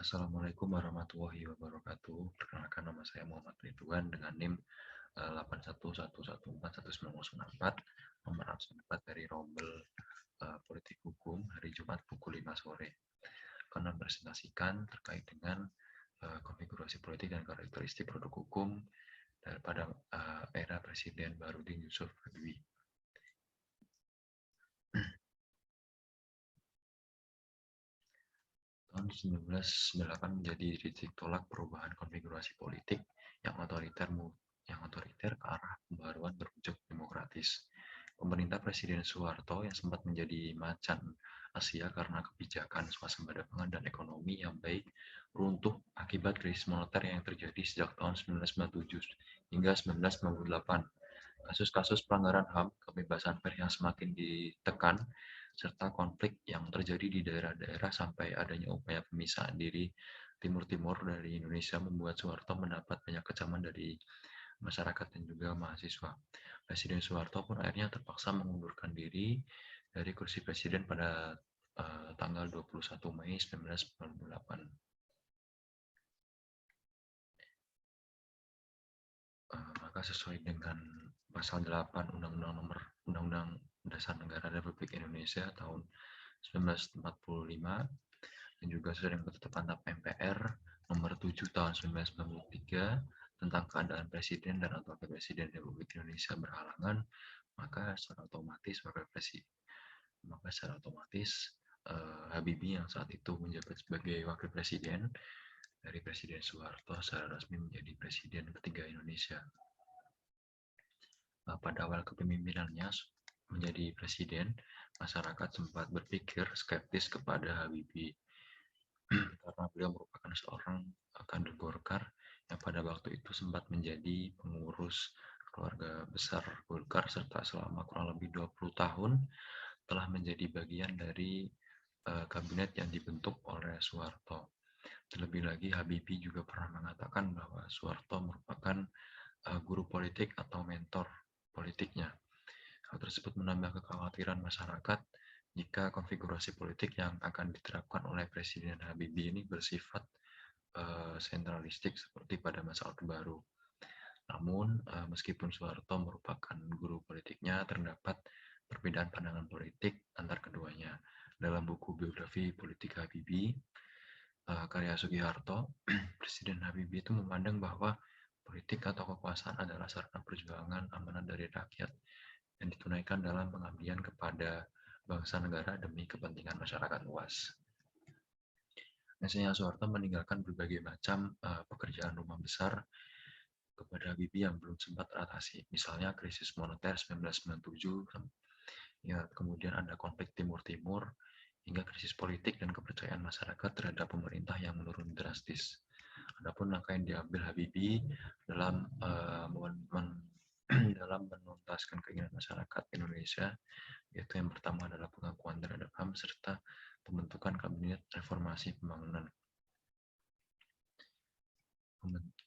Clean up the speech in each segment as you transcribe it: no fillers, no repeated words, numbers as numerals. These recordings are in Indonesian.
Assalamualaikum warahmatullahi wabarakatuh. Perkenalkan nama saya Muhammad Ridwan dengan NIM 8111419094, nomor absen 4 dari Rombel Politik Hukum hari Jumat pukul 5 sore. Akan mempresentasikan terkait dengan konfigurasi politik dan karakteristik produk hukum daripada era Presiden Baharudin Yusuf Habibie. Tahun 1998 menjadi titik tolak perubahan konfigurasi politik yang otoriter ke arah pembaruan berwujud demokratis. Pemerintah Presiden Soeharto yang sempat menjadi macan Asia karena kebijakan swasembada pangan dan ekonomi yang baik runtuh akibat krisis moneter yang terjadi sejak tahun 1997 hingga 1998. Kasus-kasus pelanggaran HAM, kebebasan pers yang semakin ditekan, serta konflik yang terjadi di daerah-daerah sampai adanya upaya pemisahan diri Timur-Timur dari Indonesia membuat Soeharto mendapat banyak kecaman dari masyarakat dan juga mahasiswa. Presiden Soeharto pun akhirnya terpaksa mengundurkan diri dari kursi presiden pada tanggal 21 Mei 1998. Maka sesuai dengan pasal 8 Undang-Undang Dasar Negara Republik Indonesia tahun 1945 dan juga sesuai dengan ketetapan MPR nomor 7 tahun 1993 tentang keadaan presiden dan wakil presiden Republik Indonesia berhalangan, maka secara otomatis Habibie yang saat itu menjabat sebagai wakil presiden dari Presiden Soeharto secara resmi menjadi presiden ketiga Indonesia. Pada awal kepemimpinannya menjadi presiden, masyarakat sempat berpikir skeptis kepada Habibie karena beliau merupakan seorang kader Golkar yang pada waktu itu sempat menjadi pengurus keluarga besar Golkar serta selama kurang lebih 20 tahun telah menjadi bagian dari kabinet yang dibentuk oleh Soeharto. Terlebih lagi Habibie juga pernah mengatakan bahwa Soeharto merupakan guru politik atau mentor politiknya. Hal tersebut menambah kekhawatiran masyarakat jika konfigurasi politik yang akan diterapkan oleh Presiden Habibie ini bersifat sentralistik seperti pada masa Orde Baru. Namun, meskipun Soeharto merupakan guru politiknya, terdapat perbedaan pandangan politik antar keduanya. Dalam buku biografi politik Habibie, karya Sugiharto, Presiden Habibie itu memandang bahwa politik atau kekuasaan adalah sarana perjuangan amanat dari rakyat yang ditunaikan dalam pengabdian kepada bangsa negara demi kepentingan masyarakat luas. Misalnya Soeharto meninggalkan berbagai macam pekerjaan rumah besar kepada Habibie yang belum sempat teratasi. Misalnya krisis moneter 1997, ya, kemudian ada konflik Timur-Timur, hingga krisis politik dan kepercayaan masyarakat terhadap pemerintah yang menurun drastis. Adapun langkah yang diambil Habibie dalam dalam menuntaskan keinginan masyarakat Indonesia, yaitu yang pertama adalah pengakuan terhadap HAM serta pembentukan kabinet reformasi pembangunan.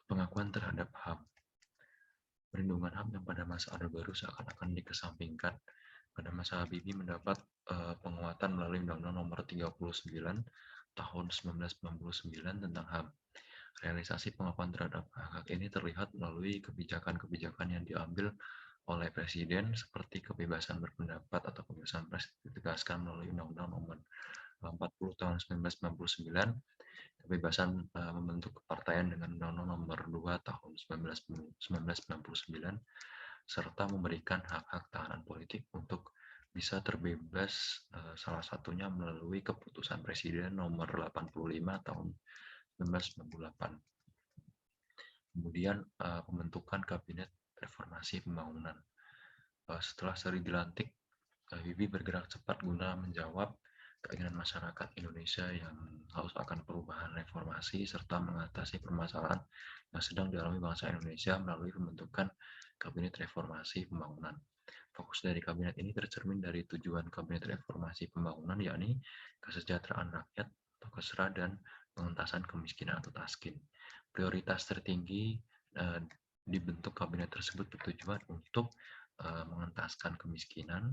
Pengakuan terhadap HAM. Perlindungan HAM yang pada masa Orde Baru seakan-akan dikesampingkan. Pada masa Habibie mendapat penguatan melalui Undang-Undang Nomor 39 Tahun 1999 tentang HAM. Realisasi pengakuan terhadap hak ini terlihat melalui kebijakan-kebijakan yang diambil oleh Presiden seperti kebebasan berpendapat atau kebebasan pers ditegaskan melalui Undang-Undang Nomor 40 Tahun 1999, kebebasan membentuk kepartaian dengan Undang-Undang Nomor 2 Tahun 1999, serta memberikan hak-hak tahanan politik untuk bisa terbebas, salah satunya melalui keputusan Presiden Nomor 85 Tahun 1998. Kemudian pembentukan Kabinet Reformasi Pembangunan. Setelah seri dilantik, Habibie bergerak cepat guna menjawab keinginan masyarakat Indonesia yang haus akan perubahan reformasi serta mengatasi permasalahan yang sedang dialami bangsa Indonesia melalui pembentukan Kabinet Reformasi Pembangunan. Fokus dari kabinet ini tercermin dari tujuan Kabinet Reformasi Pembangunan, yakni kesejahteraan rakyat atau KESRA dan pengentasan kemiskinan atau TASKIN. Prioritas tertinggi dibentuk kabinet tersebut bertujuan untuk mengentaskan kemiskinan.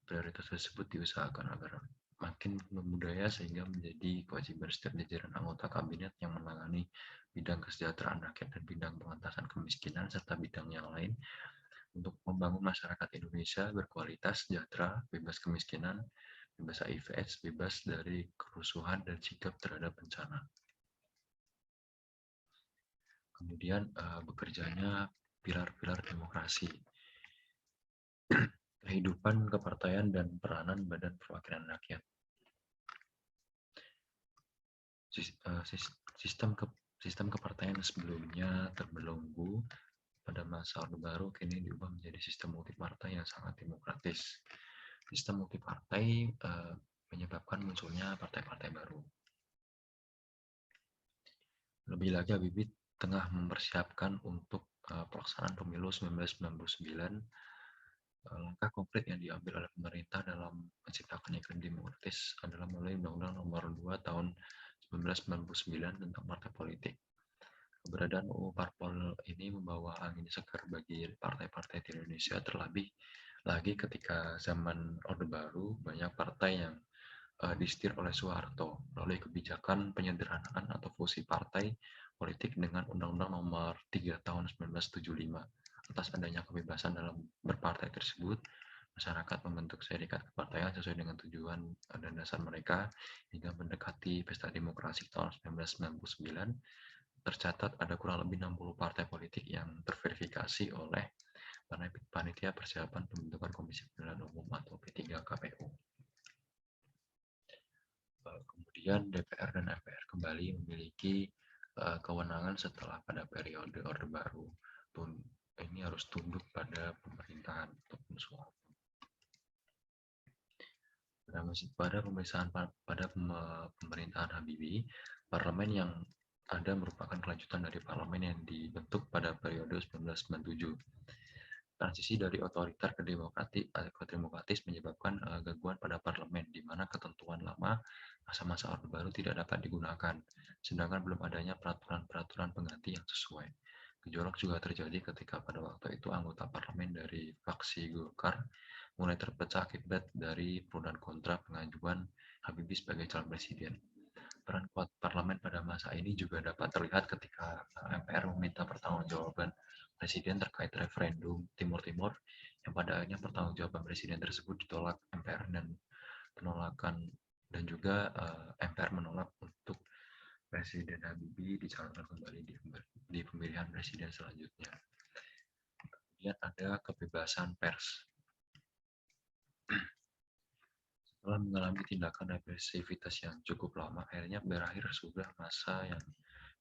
Prioritas tersebut diusahakan agar makin membudaya sehingga menjadi kewajiban setiap jajaran anggota kabinet yang menangani bidang kesejahteraan rakyat dan bidang pengentasan kemiskinan serta bidang yang lain untuk membangun masyarakat Indonesia berkualitas, sejahtera, bebas kemiskinan, bebas HIV/AIDS, bebas dari kerusuhan dan sikap terhadap bencana. Kemudian bekerjanya pilar-pilar demokrasi, kehidupan kepartaian dan peranan Badan Perwakilan Rakyat. Sistem kepartaian sebelumnya terbelenggu pada masa Orde Baru kini diubah menjadi sistem multipartai yang sangat demokratis. Sistem multipartai menyebabkan munculnya partai-partai baru. Lebih lagi Habibie tengah mempersiapkan untuk pelaksanaan pemilu 1999. Langkah konkret yang diambil oleh pemerintah dalam menciptakan iklim demokratis adalah melalui Undang-Undang Nomor 2 Tahun 1999 tentang partai politik. Keberadaan UU Parpol ini membawa angin segar bagi partai-partai di Indonesia, terlebih lagi ketika zaman Orde Baru banyak partai yang disetir oleh Soeharto melalui kebijakan penyederhanaan atau fusi partai politik dengan Undang-Undang Nomor 3 Tahun 1975. Atas adanya kebebasan dalam berpartai tersebut, masyarakat membentuk serikat kepartaian sesuai dengan tujuan dan dasar mereka hingga mendekati pesta demokrasi tahun 1999. Tercatat ada kurang lebih 60 partai politik yang terverifikasi oleh Panitia Persiapan Pembentukan Komisi Pemilihan Umum atau P3 KPU. Kemudian DPR dan MPR kembali memiliki kewenangan setelah pada periode Orde Baru. Ini harus tunduk pada pemerintahan ataupun Soeharto. Pada pemerintahan Habibie, parlemen yang ada merupakan kelanjutan dari parlemen yang dibentuk pada periode 1997. Transisi dari otoriter ke demokratis menyebabkan gangguan pada parlemen, di mana ketentuan lama masa-masa Orde Baru tidak dapat digunakan, sedangkan belum adanya peraturan-peraturan pengganti yang sesuai. Gejolak juga terjadi ketika pada waktu itu anggota parlemen dari fraksi Golkar mulai terpecah akibat dari pro dan kontra pengajuan Habibie sebagai calon presiden. Peran kuat parlemen pada masa ini juga dapat terlihat ketika MPR meminta pertanggungjawaban presiden terkait referendum Timur Timur, yang pada akhirnya pertanggungjawaban presiden tersebut ditolak MPR dan juga MPR menolak untuk Presiden Habibie dicalonkan kembali di pemilihan presiden selanjutnya. Kemudian ada kebebasan pers. Setelah mengalami tindakan represivitas yang cukup lama, akhirnya berakhir sudah masa yang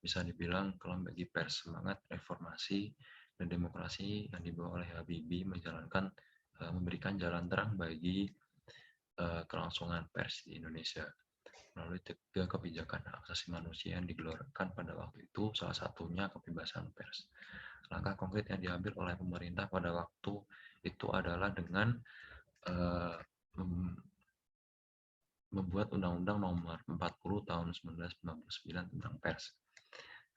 bisa dibilang kelam bagi pers. Semangat reformasi dan demokrasi yang dibawa oleh Habibie memberikan jalan terang bagi kelangsungan pers di Indonesia. Melalui 3 kebijakan hak asasi manusia yang digelorkan pada waktu itu, salah satunya kebebasan pers. Langkah konkret yang diambil oleh pemerintah pada waktu itu adalah dengan membuat Undang-Undang Nomor 40 Tahun 1999 tentang pers.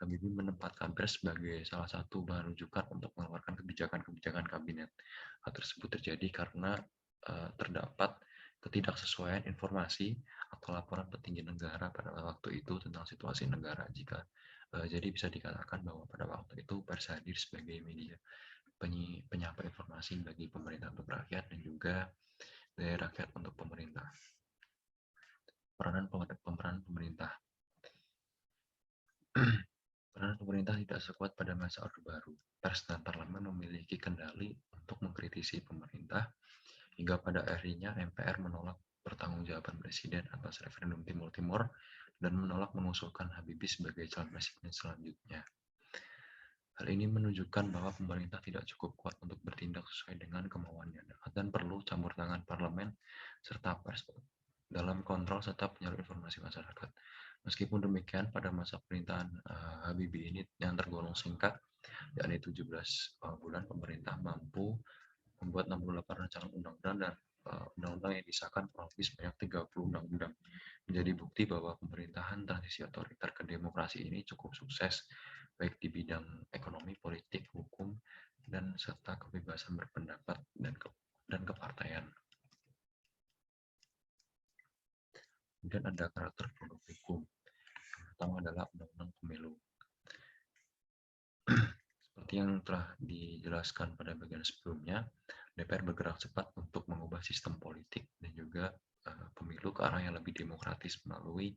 Habibie menempatkan pers sebagai salah satu bahan rujukan untuk mengeluarkan kebijakan-kebijakan kabinet. Hal tersebut terjadi karena terdapat ketidaksesuaian informasi atau laporan petinggi negara pada waktu itu tentang situasi negara. Jadi bisa dikatakan bahwa pada waktu itu pers hadir sebagai media penyampai informasi bagi pemerintah untuk rakyat dan juga dari rakyat untuk pemerintah. Peranan pemerintah. Peranan pemerintah tidak sekuat pada masa Orde Baru. Pers dan parlemen memiliki kendali untuk mengkritisi pemerintah, hingga pada akhirnya MPR menolak pertanggungjawaban presiden atas referendum Timur Timur dan menolak mengusulkan Habibie sebagai calon presiden selanjutnya. Hal ini menunjukkan bahwa pemerintah tidak cukup kuat untuk bertindak sesuai dengan kemauannya dan perlu campur tangan parlemen serta pers dalam kontrol serta penyalur informasi masyarakat. Meskipun demikian, pada masa pemerintahan Habibie ini yang tergolong singkat, yakni 17 bulan, pemerintah mampu membuat 68 rancangan undang-undang dan undang-undang yang disahkan kurang lebih sebanyak 30 undang-undang. Menjadi bukti bahwa pemerintahan transisi otoriter ke demokrasi ini cukup sukses, baik di bidang ekonomi, politik, hukum, dan serta kebebasan berpendapat dan kepartaian. Kemudian ada karakter produk hukum. Yang pertama adalah Undang-Undang Pemilu. Seperti yang telah dijelaskan pada bagian sebelumnya, DPR bergerak cepat untuk mengubah sistem politik dan juga pemilu ke arah yang lebih demokratis melalui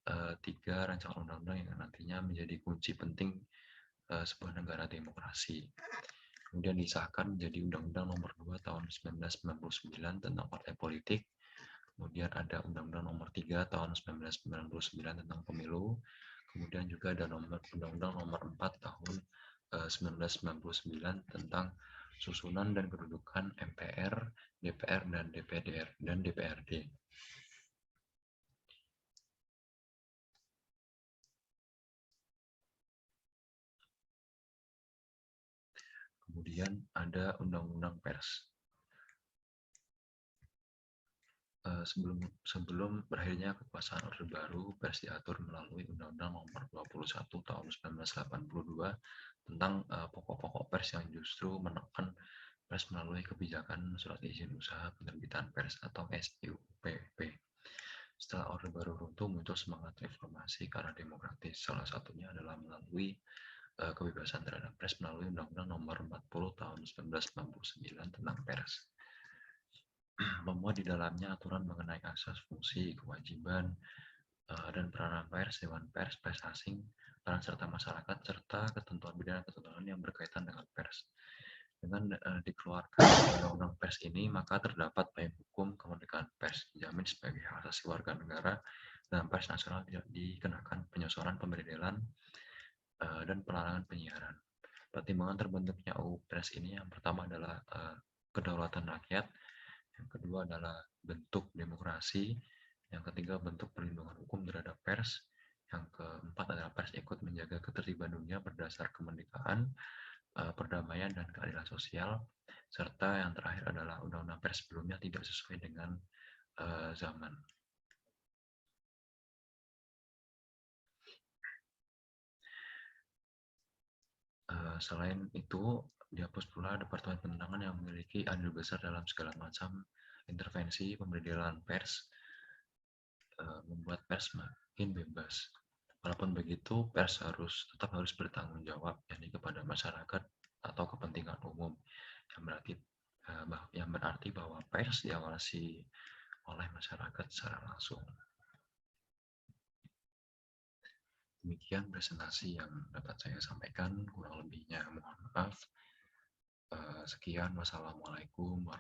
3 rancangan undang-undang yang nantinya menjadi kunci penting sebuah negara demokrasi. Kemudian disahkan menjadi Undang-Undang Nomor 2 Tahun 1999 tentang partai politik. Kemudian ada Undang-Undang Nomor 3 Tahun 1999 tentang pemilu. Kemudian juga ada Undang-Undang Nomor 4 Tahun 1999 tentang susunan dan kedudukan MPR, DPR, dan DPRD. Kemudian ada Undang-Undang Pers. Sebelum berakhirnya kekuasaan Orde Baru, pers diatur melalui Undang-Undang Nomor 21 Tahun 1982 tentang pokok-pokok pers yang justru menekan pers melalui kebijakan surat izin usaha penerbitan pers atau SIUPP. Setelah Orde Baru runtuh, muncul semangat reformasi ke arah demokratis. Salah satunya adalah melalui kebebasan terhadap pers melalui Undang-Undang Nomor 40 Tahun 1999 tentang pers. Memuat di dalamnya aturan mengenai asas, fungsi, kewajiban, dan peranan pers, dewan pers, pers asing, peran serta masyarakat, serta ketentuan yang berkaitan dengan pers. Dengan dikeluarkan undang-undang pers ini, maka terdapat payung hukum kemerdekaan pers dijamin sebagai hak asasi warga negara dan pers nasional tidak dikenakan penyosoran, pemberedelan, dan pelarangan penyiaran. Pertimbangan terbentuknya UU Pers ini yang pertama adalah kedaulatan rakyat, yang kedua adalah bentuk demokrasi, yang ketiga bentuk perlindungan hukum terhadap pers, yang keempat adalah pers ikut menjaga ketertiban dunia berdasar kemerdekaan, perdamaian, dan keadilan sosial, serta yang terakhir adalah undang-undang pers sebelumnya tidak sesuai dengan zaman. Selain itu, dihapus pula Departemen Penerangan yang memiliki andil besar dalam segala macam intervensi pemberedelan pers, membuat pers makin bebas. Walaupun begitu, pers tetap harus bertanggung jawab, yakni kepada masyarakat atau kepentingan umum, yang berarti bahwa pers diawasi oleh masyarakat secara langsung. Demikian presentasi yang dapat saya sampaikan, kurang lebihnya mohon maaf. Sekian, wassalamualaikum warahmatullahi wabarakatuh.